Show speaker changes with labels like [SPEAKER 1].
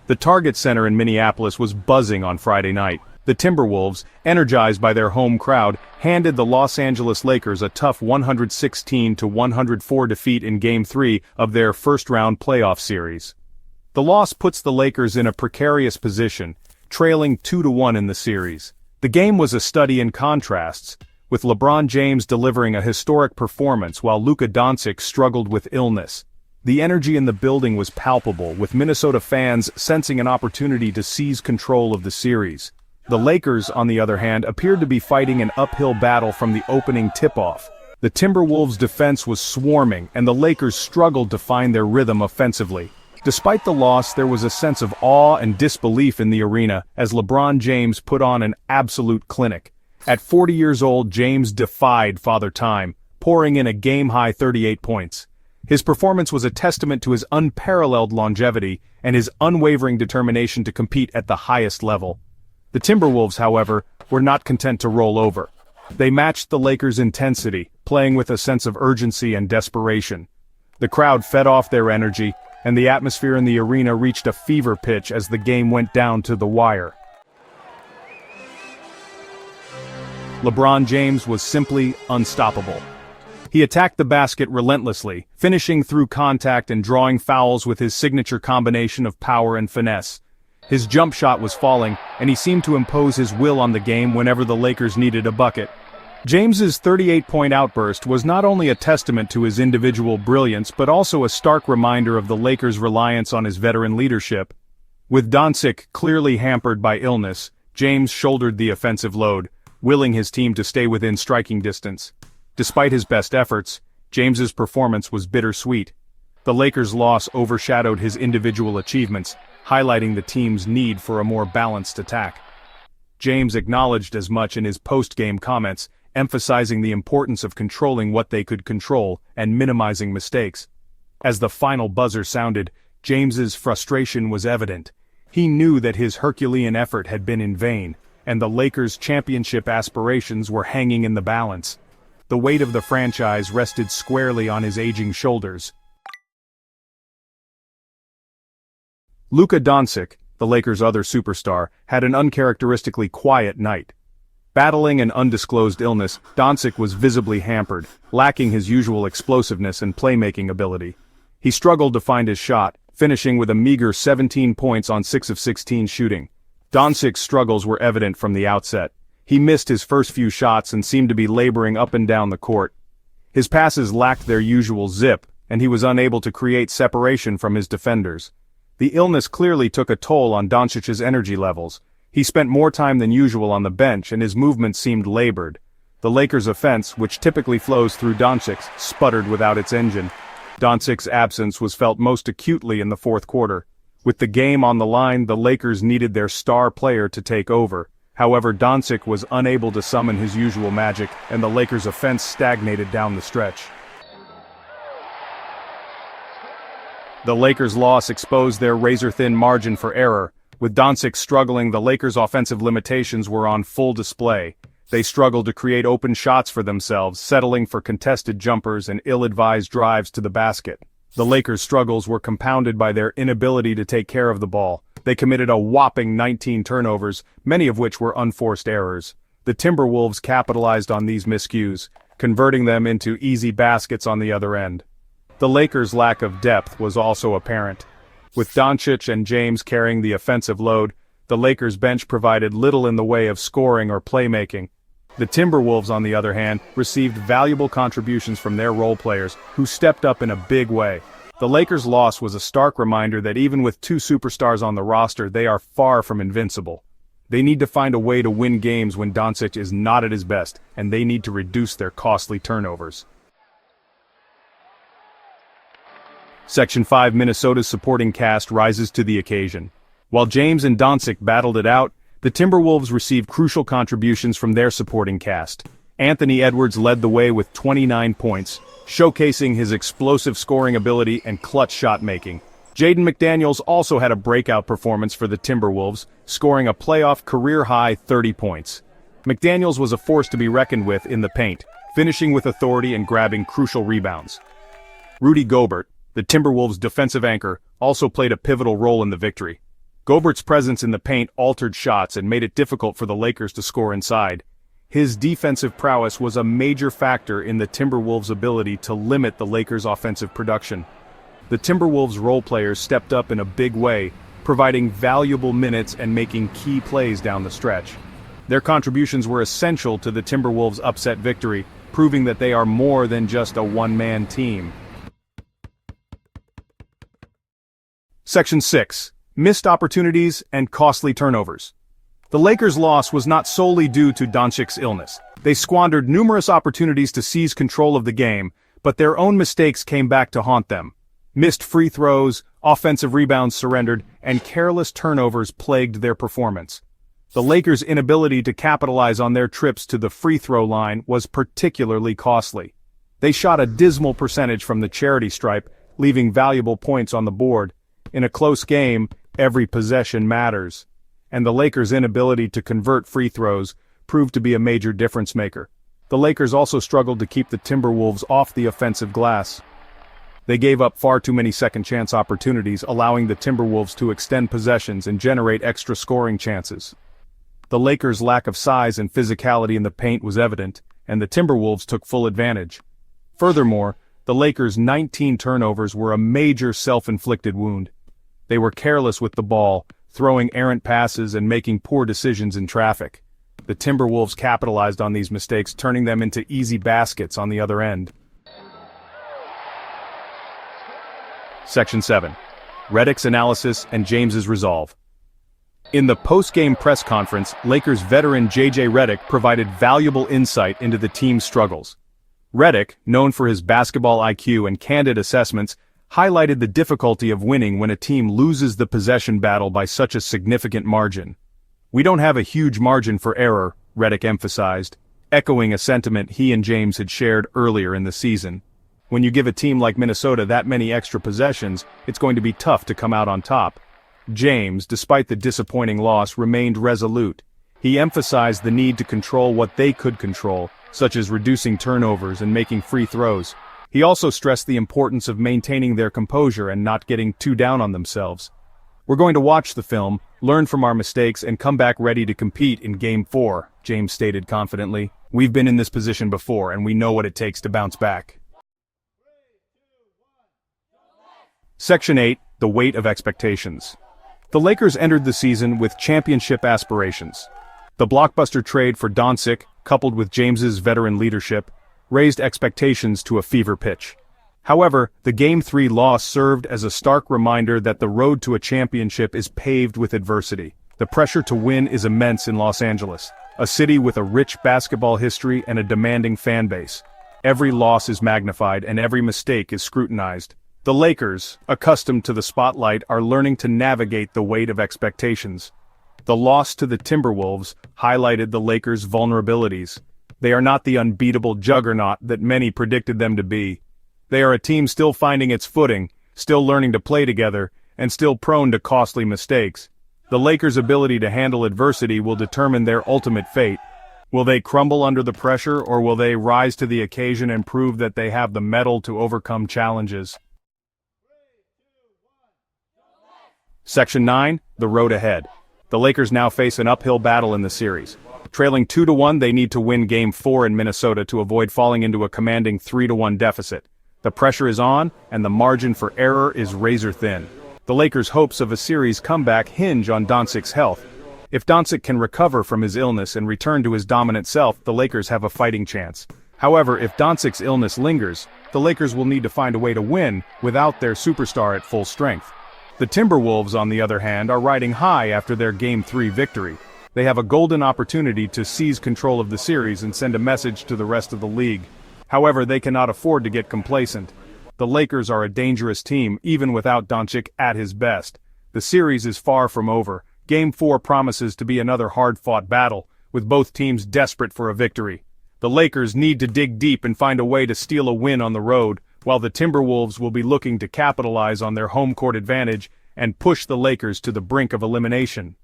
[SPEAKER 1] The Target Center in Minneapolis was buzzing on Friday night. The Timberwolves, energized by their home crowd, handed the Los Angeles Lakers a tough 116-104 defeat in Game 3 of their first-round playoff series. The loss puts the Lakers in a precarious position, trailing 2-1 in the series. The game was a study in contrasts, with LeBron James delivering a historic performance while Luka Doncic struggled with illness. The energy in the building was palpable, with Minnesota fans sensing an opportunity to seize control of the series. The Lakers, on the other hand, appeared to be fighting an uphill battle from the opening tip-off. The Timberwolves' defense was swarming, and the Lakers struggled to find their rhythm offensively. Despite the loss, there was a sense of awe and disbelief in the arena as LeBron James put on an absolute clinic. At 40 years old, James defied Father Time, pouring in a game-high 38 points. His performance was a testament to his unparalleled longevity and his unwavering determination to compete at the highest level. The Timberwolves, however, were not content to roll over. They matched the Lakers' intensity, playing with a sense of urgency and desperation. The crowd fed off their energy, and the atmosphere in the arena reached a fever pitch as the game went down to the wire. LeBron James was simply unstoppable. He attacked the basket relentlessly, finishing through contact and drawing fouls with his signature combination of power and finesse. His jump shot was falling, and he seemed to impose his will on the game whenever the Lakers needed a bucket. James's 38-point outburst was not only a testament to his individual brilliance but also a stark reminder of the Lakers' reliance on his veteran leadership. With Doncic clearly hampered by illness, James shouldered the offensive load, willing his team to stay within striking distance. Despite his best efforts, James's performance was bittersweet. The Lakers' loss overshadowed his individual achievements, highlighting the team's need for a more balanced attack. James acknowledged as much in his post-game comments, emphasizing the importance of controlling what they could control and minimizing mistakes. As the final buzzer sounded, James's frustration was evident. He knew that his Herculean effort had been in vain, and the Lakers' championship aspirations were hanging in the balance. The weight of the franchise rested squarely on his aging shoulders. Luka Doncic, the Lakers' other superstar, had an uncharacteristically quiet night. Battling an undisclosed illness, Doncic was visibly hampered, lacking his usual explosiveness and playmaking ability. He struggled to find his shot, finishing with a meager 17 points on 6 of 16 shooting. Doncic's struggles were evident from the outset. He missed his first few shots and seemed to be laboring up and down the court. His passes lacked their usual zip, and he was unable to create separation from his defenders. The illness clearly took a toll on Doncic's energy levels. He spent more time than usual on the bench and his movements seemed labored. The Lakers' offense, which typically flows through Doncic, sputtered without its engine. Doncic's absence was felt most acutely in the fourth quarter. With the game on the line, the Lakers needed their star player to take over. However, Doncic was unable to summon his usual magic, and the Lakers' offense stagnated down the stretch. The Lakers' loss exposed their razor-thin margin for error. With Doncic struggling, the Lakers' offensive limitations were on full display. They struggled to create open shots for themselves, settling for contested jumpers and ill-advised drives to the basket. The Lakers' struggles were compounded by their inability to take care of the ball. They committed a whopping 19 turnovers, many of which were unforced errors. The Timberwolves capitalized on these miscues, converting them into easy baskets on the other end. The Lakers' lack of depth was also apparent. With Doncic and James carrying the offensive load, the Lakers' bench provided little in the way of scoring or playmaking. The Timberwolves, on the other hand, received valuable contributions from their role players, who stepped up in a big way. The Lakers' loss was a stark reminder that even with two superstars on the roster, they are far from invincible. They need to find a way to win games when Doncic is not at his best, and they need to reduce their costly turnovers. Section 5 Minnesota's supporting cast rises to the occasion. While James and Doncic battled it out, the Timberwolves received crucial contributions from their supporting cast. Anthony Edwards led the way with 29 points, showcasing his explosive scoring ability and clutch shot-making. Jaden McDaniels also had a breakout performance for the Timberwolves, scoring a playoff career-high 30 points. McDaniels was a force to be reckoned with in the paint, finishing with authority and grabbing crucial rebounds. Rudy Gobert, the Timberwolves' defensive anchor, also played a pivotal role in the victory. Gobert's presence in the paint altered shots and made it difficult for the Lakers to score inside. His defensive prowess was a major factor in the Timberwolves' ability to limit the Lakers' offensive production. The Timberwolves' role players stepped up in a big way, providing valuable minutes and making key plays down the stretch. Their contributions were essential to the Timberwolves' upset victory, proving that they are more than just a one-man team. Section 6. Missed opportunities and costly turnovers. The Lakers' loss was not solely due to Doncic's illness. They squandered numerous opportunities to seize control of the game, but their own mistakes came back to haunt them. Missed free throws, offensive rebounds surrendered, and careless turnovers plagued their performance. The Lakers' inability to capitalize on their trips to the free throw line was particularly costly. They shot a dismal percentage from the charity stripe, leaving valuable points on the board. In a close game, every possession matters. And the Lakers' inability to convert free throws proved to be a major difference maker. The Lakers also struggled to keep the Timberwolves off the offensive glass. They gave up far too many second-chance opportunities, allowing the Timberwolves to extend possessions and generate extra scoring chances. The Lakers' lack of size and physicality in the paint was evident, and the Timberwolves took full advantage. Furthermore, the Lakers' 19 turnovers were a major self-inflicted wound. They were careless with the ball, throwing errant passes and making poor decisions in traffic. The Timberwolves capitalized on these mistakes, turning them into easy baskets on the other end. Section 7. Redick's analysis and James's resolve. In the post-game press conference, Lakers veteran J.J. Redick provided valuable insight into the team's struggles. Redick, known for his basketball IQ and candid assessments, highlighted the difficulty of winning when a team loses the possession battle by such a significant margin. "We don't have a huge margin for error," Redick emphasized, echoing a sentiment he and James had shared earlier in the season. When you give a team like Minnesota that many extra possessions, it's going to be tough to come out on top. James, despite the disappointing loss, remained resolute. He emphasized the need to control what they could control, such as reducing turnovers and making free throws. He also stressed the importance of maintaining their composure and not getting too down on themselves. "We're going to watch the film, learn from our mistakes, and come back ready to compete in Game 4, James stated confidently. "We've been in this position before, and we know what it takes to bounce back." Section 8. The weight of expectations. The Lakers entered the season with championship aspirations. The blockbuster trade for Doncic, coupled with James's veteran leadership, raised expectations to a fever pitch. However, the Game 3 loss served as a stark reminder that the road to a championship is paved with adversity. The pressure to win is immense in Los Angeles, a city with a rich basketball history and a demanding fan base. Every loss is magnified and every mistake is scrutinized. The Lakers, accustomed to the spotlight, are learning to navigate the weight of expectations. The loss to the Timberwolves highlighted the Lakers' vulnerabilities. They are not the unbeatable juggernaut that many predicted them to be. They are a team still finding its footing, still learning to play together, and still prone to costly mistakes. The Lakers' ability to handle adversity will determine their ultimate fate. Will they crumble under the pressure, or will they rise to the occasion and prove that they have the mettle to overcome challenges? Section 9. The road ahead. The Lakers now face an uphill battle in the series. Trailing 2-1, they need to win Game 4 in Minnesota to avoid falling into a commanding 3-1 deficit. The pressure is on, and the margin for error is razor thin. The Lakers' hopes of a series comeback hinge on Doncic's health. If Doncic can recover from his illness and return to his dominant self, the Lakers have a fighting chance. However, if Doncic's illness lingers, the Lakers will need to find a way to win without their superstar at full strength. The Timberwolves, on the other hand, are riding high after their Game 3 victory. They have a golden opportunity to seize control of the series and send a message to the rest of the league. However, they cannot afford to get complacent. The Lakers are a dangerous team, even without Doncic at his best. The series is far from over. Game 4 promises to be another hard-fought battle, with both teams desperate for a victory. The Lakers need to dig deep and find a way to steal a win on the road, while the Timberwolves will be looking to capitalize on their home court advantage and push the Lakers to the brink of elimination.